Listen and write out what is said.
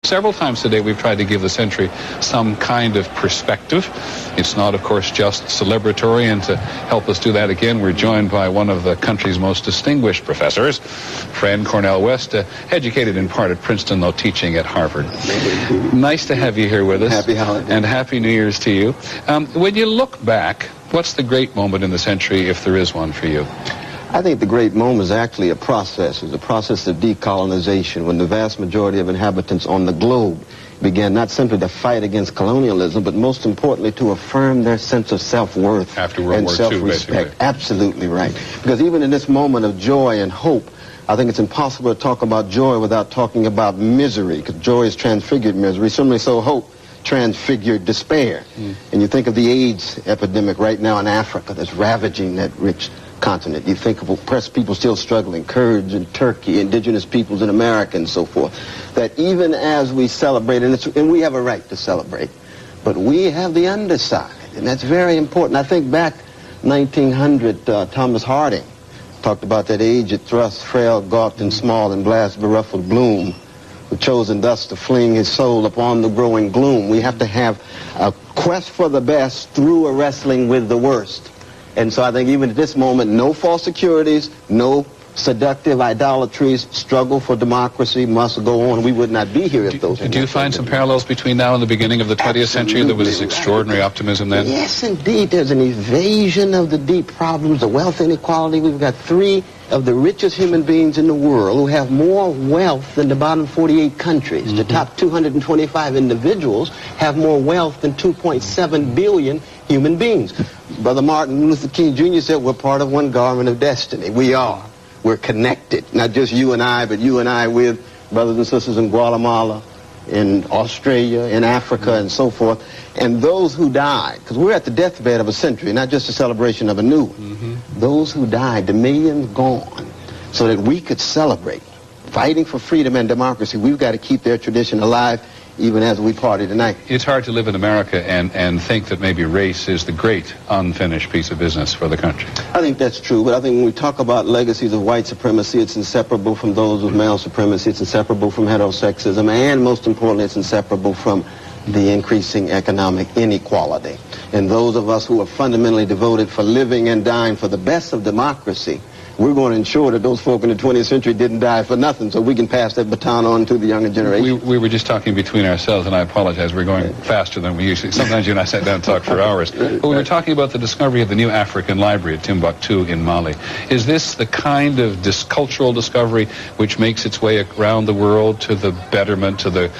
Several times today we've tried to give the century some kind of perspective. It's not, of course, just celebratory, and to help us do that again, we're joined by one of the country's most distinguished professors, friend Cornel West, educated in part at Princeton, though teaching at Harvard. Nice to have you here with us. Happy holidays. And Happy New Year's to you. When you look back, what's the great moment in the century, if there is one for you? I think the great moment is actually a process. It's a process of decolonization, when the vast majority of inhabitants on the globe began not simply to fight against colonialism, but most importantly to affirm their sense of self-worth and self-respect. Absolutely right. Because even in this moment of joy and hope, I think it's impossible to talk about joy without talking about misery, because joy is transfigured misery. Similarly, so hope transfigured despair. And you think of the AIDS epidemic right now in Africa that's ravaging that rich continent. You think of oppressed people still struggling, Kurds in Turkey, indigenous peoples in America, and so forth. That even as we celebrate, and we have a right to celebrate, but we have the underside, and that's very important. I think back 1900, Thomas Harding talked about that aged thrust, frail, gawked, and small, and blast beruffled bloom, who chosen thus to fling his soul upon the growing gloom. We have to have a quest for the best through a wrestling with the worst. And so I think even at this moment, no false securities, no seductive idolatries, struggle for democracy must go on. We would not be here if those... Do you find some parallels between now and the beginning of the 20th century? There was extraordinary optimism then? Yes, indeed. There's an evasion of the deep problems, the wealth inequality. We've got 3 of the richest human beings in the world who have more wealth than the bottom 48 countries. The top 225 individuals have more wealth than 2.7 billion human beings. Brother Martin Luther King Jr. said we're part of one garment of destiny. We are. We're connected. Not just you and I, but you and I with brothers and sisters in Guatemala, in Australia, in Africa, and so forth. And those who died, because we're at the deathbed of a century, not just a celebration of a new one. Those who died, the millions gone, so that we could celebrate fighting for freedom and democracy. We've got to keep their tradition alive, even as we party tonight. It's hard to live in America and think that maybe race is the great unfinished piece of business for the country. I think that's true, but I think when we talk about legacies of white supremacy, it's inseparable from those of male supremacy, it's inseparable from heterosexism, and most importantly, it's inseparable from the increasing economic inequality. And those of us who are fundamentally devoted for living and dying for the best of democracy, we're going to ensure that those folk in the 20th century didn't die for nothing, so we can pass that baton on to the younger generation. We were just talking between ourselves, and I apologize, we're going faster than we usually. Sometimes you and I sat down and talked for hours. But we were talking about the discovery of the new African library at Timbuktu in Mali. Is this the kind of cultural discovery which makes its way around the world to the betterment, to the